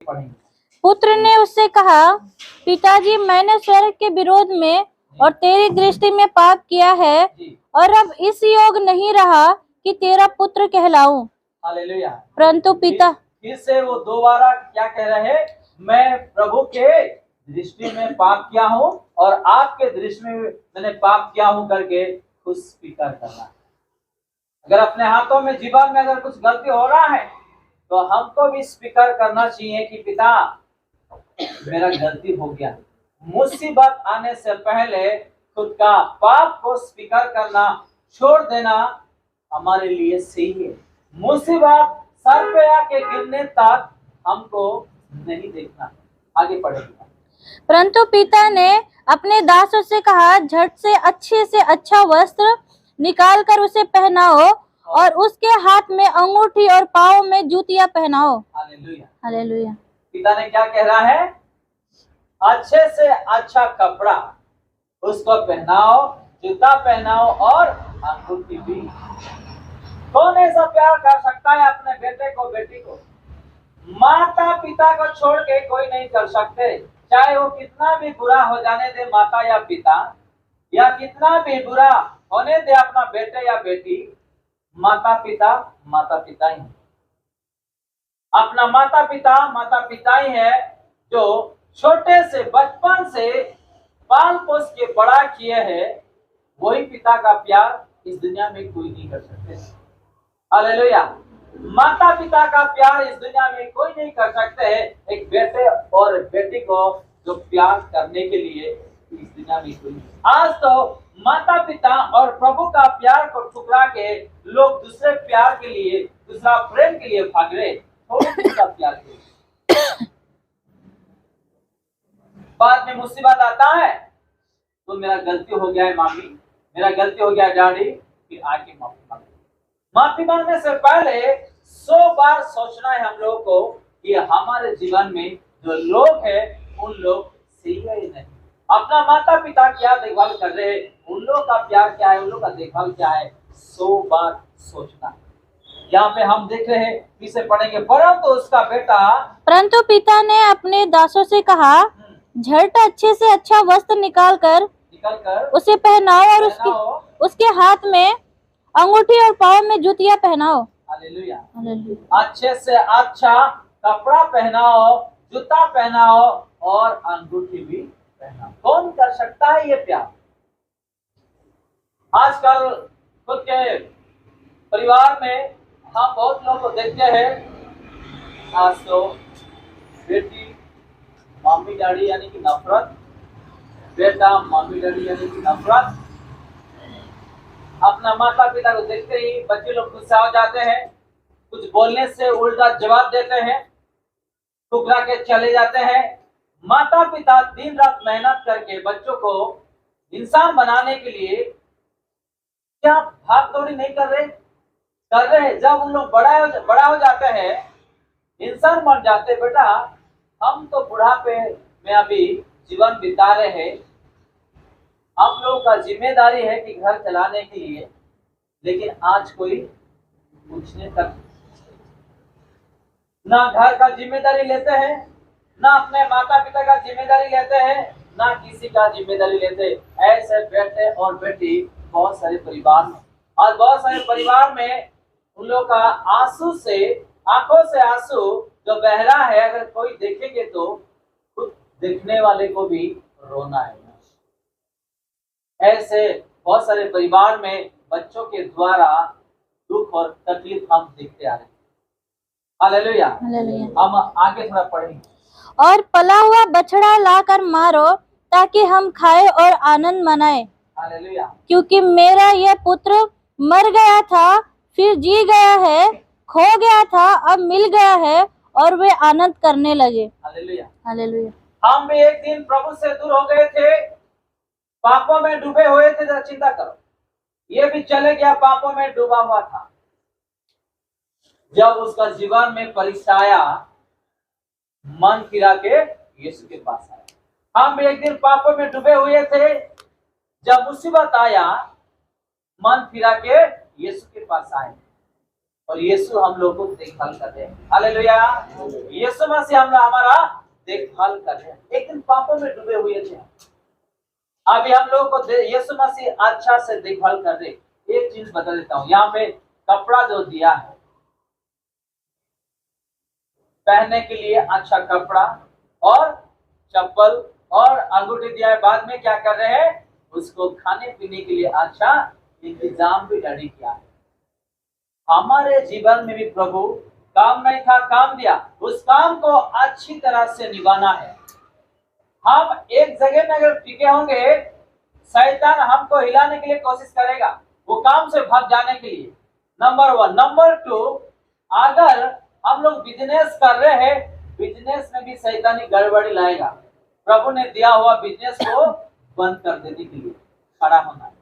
पढ़ेंगे। पुत्र ने उससे कहा, पिताजी, मैंने स्वर्ग के विरोध में और तेरी दृष्टि में पाप किया है जी, और अब इस योग नहीं रहा कि तेरा पुत्र कहलाऊं। हालेलुया। परंतु पिता फिर से वो दोबारा क्या कह रहे हैं? मैं प्रभु के दृष्टि में पाप किया हूँ और आपके दृष्टि में मैंने पाप किया हूँ करके खुद स्वीकार करना। अगर अपने हाथों में जीवन में अगर कुछ गलती हो रहा है तो हमको भी स्वीकार करना चाहिए कि पिता मेरा गलती हो गया। मुसीबत आने से पहले खुद का पाप को स्वीकार करना छोड़ देना हमारे लिए सही है। मुसीबत सर पे आके गिरने तक हमको नहीं देखना। आगे पढ़ेंगे। परंतु पिता ने अपने दासों से कहा, झट से अच्छा वस्त्र निकाल कर उसे पहनाओ और उसके हाथ में अंगूठी और पाँव में जूतियां पहनाओ। हालेलुया। हालेलुया। पिता ने क्या कह रहा है? अच्छे से अच्छा कपड़ा उसको पहनाओ, जूता पहनाओ और अंगूठी भी। कौन ऐसा प्यार कर सकता है अपने बेटे को, बेटी को? माता पिता को छोड़ के कोई नहीं कर सकते। चाहे वो कितना भी बुरा हो जाने दे माता या पिता, या कितना भी बुरा होने दे अपना बेटे या बेटी, माता पिता ही है। अपना माता पिता ही है जो छोटे से बचपन से पाल पोस के बड़ा किए हैं। वही पिता का प्यार इस दुनिया में कोई नहीं कर सकते। हालेलुया। माता पिता का प्यार इस दुनिया में कोई नहीं कर सकते है। एक बेटे और बेटी को जो प्यार करने के लिए इस दुनिया में कोई नहीं। आज तो माता पिता और प्रभु का प्यार को ठुकरा के लोग दूसरे प्यार के लिए, दूसरा प्रेम के लिए भाग रहे, थोड़ी सा प्यार के लिए। बाद में मुसीबत आता है तो मेरा गलती हो गया है मामी, मेरा गलती हो गया डैडी, फिर आके माफी मांगो। माफी मांगने से पहले 100 बार सोचना है हम लोगों को कि हमारे जीवन में जो लोग हैं उन लोग सही है या नहीं। अपना माता पिता क्या देखभाल कर रहे हैं, उन लोग का प्यार क्या है, उन लोग का देखभाल क्या है, 100 बार सोचना। यहाँ पे हम देख रहे हैं, इसे पढ़ेंगे। परंतु पिता ने अपने दासों से कहा, झट अच्छे से अच्छा वस्त्र निकाल कर उसे पहनाओ और उसके हाथ में अंगूठी और पाँव में जूतियां पहनाओ। हालेलुया। अच्छे से अच्छा कपड़ा पहनाओ, जूता पहनाओ और अंगूठी भी पहनाओ। कौन कर सकता है ये प्यार? आजकल खुद के परिवार में हम बहुत लोगों को देखते हैं, आज तो बेटी मम्मी डैडी यानी कि नफरत, बेटा मम्मी डैडी यानी कि नफरत। अपना माता पिता को देखते ही बच्चे लोग गुस्सा हो जाते हैं, कुछ बोलने से उल्टा जवाब देते हैं, ठुकरा के चले जाते हैं। माता पिता दिन रात मेहनत करके बच्चों को इंसान बनाने के लिए क्या भाग दौड़ी नहीं कर रहे? जब उन लोग बड़ा हो जाते हैं, इंसान बन जाते, बेटा हम तो बुढ़ापे में अभी जीवन बिता रहे हैं, हम लोगों का जिम्मेदारी है कि घर चलाने के लिए, लेकिन आज कोई पूछने तक ना घर का जिम्मेदारी लेते हैं, ना अपने माता पिता का जिम्मेदारी लेते हैं, ना किसी का जिम्मेदारी लेते। ऐसे बेटे और बेटी बहुत सारे परिवार में, और बहुत सारे परिवार में उन लोग का आंसू से, आंखों से आंसू जो बह रहा है, अगर कोई देखेंगे तो खुद देखने वाले को भी रोना है। ऐसे बहुत सारे परिवार में बच्चों के द्वारा दुख और तकलीफ हम देखते आ रहे हैं। हालेलुया। हम आगे थोड़ा पढ़ेंगे। और पला हुआ बछड़ा लाकर मारो ताकि हम खाए और आनंद मनाए। हालेलुया। क्योंकि मेरा यह पुत्र मर गया था, फिर जी गया है, खो गया था, अब मिल गया है, और वे आनंद करने लगे। हालेलुया। हालेलुया। हम भी एक दिन प्रभु से दूर हो गए थे, पापों में डूबे हुए थे। जरा चिंता करो, ये भी चले गया, पापों में डूबा हुआ था। जब उसका जीवन में परीक्षा आया, मन फिरा के यीशु के पास आया। हम भी एक दिन पापों में डूबे हुए थे, जब मुसीबत आया मन फिरा के यीशु के पास आए। और यीशु हम लोग को देखभाल कर रहे हैं। हालेलुया। यीशु मसीह हम हमारा देखभाल कर रहे हैं। एक दिन पापों में डूबे हुए थे, अभी हम लोग को यीशु मसीह अच्छा से देखभाल कर रहे। एक चीज बता देता हूँ, यहाँ पे कपड़ा जो दिया है पहनने के लिए, अच्छा कपड़ा और चप्पल और अंगूठी दिया है। बाद में क्या कर रहे हैं, उसको खाने पीने के लिए अच्छा इंतजाम भी रेडी किया है। हमारे जीवन में भी प्रभु काम नहीं था, काम दिया, उस काम को अच्छी तरह से निभाना है। हम एक जगह में अगर टिके होंगे, शैतान हमको हिलाने के लिए कोशिश करेगा, वो काम से भाग जाने के लिए। नंबर 1। नंबर 2, अगर हम लोग बिजनेस कर रहे हैं, बिजनेस में भी शैतानी गड़बड़ी लाएगा। प्रभु ने दिया हुआ बिजनेस को बंद कर देने के लिए खड़ा होना है।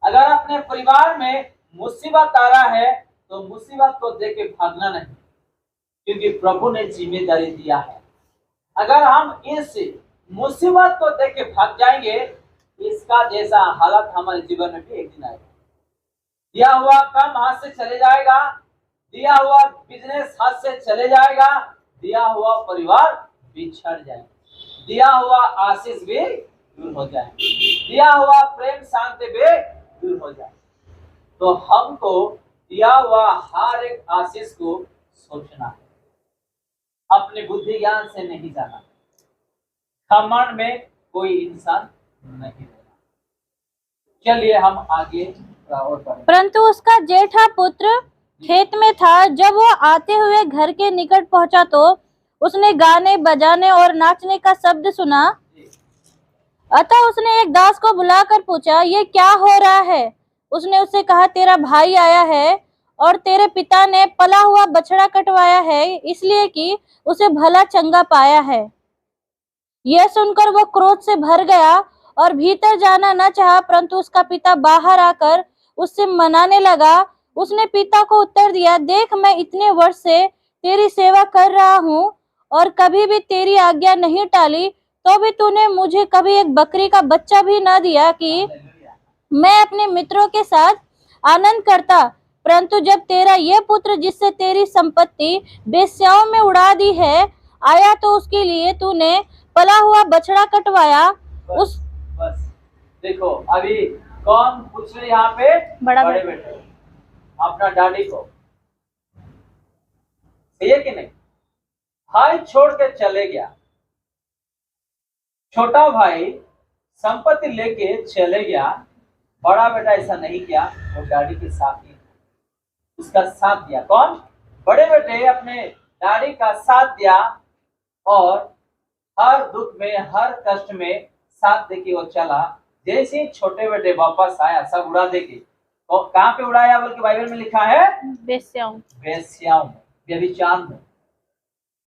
अगर अपने परिवार में मुसीबत आ रहा है तो मुसीबत को देख के भागना नहीं, क्योंकि प्रभु ने जिम्मेदारी दिया है। अगर हम इस मुसीबत को देख के भाग जाएंगे, इसका जैसा हालत हमारे जीवन में भी एक दिन आएगा। दिया हुआ काम हाथ से चले जाएगा, दिया हुआ बिजनेस हाथ से चले जाएगा, दिया हुआ परिवार बिछड़ जाएगा, दिया हुआ आशीष भी दूर हो जाए, दिया हुआ प्रेम शांति भी दूर हो जाए। तो हमको दिया हुआ हर एक आशीष को सोचना है, अपने बुद्धि ज्ञान से नहीं जाना, घमंड में कोई इंसान नहीं रहना। चलिए हम आगे और बढ़ें। परंतु उसका जेठा पुत्र खेत में था। जब वो आते हुए घर के निकट पहुंचा तो उसने गाने बजाने और नाचने का शब्द सुना। अतः उसने एक दास को बुलाकर पूछा, ये क्या हो रहा है? उसने उससे कहा, तेरा भाई आया है और तेरे पिता ने पला हुआ बछड़ा कटवाया है, इसलिए कि उसे भला चंगा पाया है। यह सुनकर वो क्रोध से भर गया और भीतर जाना न चाहा, परंतु उसका पिता बाहर आकर उससे मनाने लगा। उसने पिता को उत्तर दिया, देख, मैं इतने वर्ष से तेरी सेवा कर रहा हूँ और कभी भी तेरी आज्ञा नहीं टाली, तो भी तूने मुझे कभी एक बकरी का बच्चा भी न दिया कि मैं अपने मित्रों के साथ आनंद करता। परंतु जब तेरा ये पुत्र, जिससे तेरी संपत्ति बेश्याओं में उड़ा दी है, आया तो उसके लिए तूने पला हुआ बछड़ा कटवाया। बस देखो, अभी कौन पूछ रहे यहाँ पे? बड़े बेटे अपना डैडी को, सही है कि नहीं? भाई छोड़ के चले गया, छोटा भाई संपत्ति लेके चले गया। बड़ा बेटा ऐसा नहीं किया, वो डैडी के साथ ही उसका साथ दिया। कौन? बड़े बेटे अपने डैडी का साथ दिया और हर दुख में, हर कष्ट में साथ देके वो चला। जैसे ही छोटे बेटे वापस आया, सब उड़ा देके, और कहाँ पे उड़ाया? बल्कि बाइबल में लिखा है बेश्याओं में, व्यभिचार में।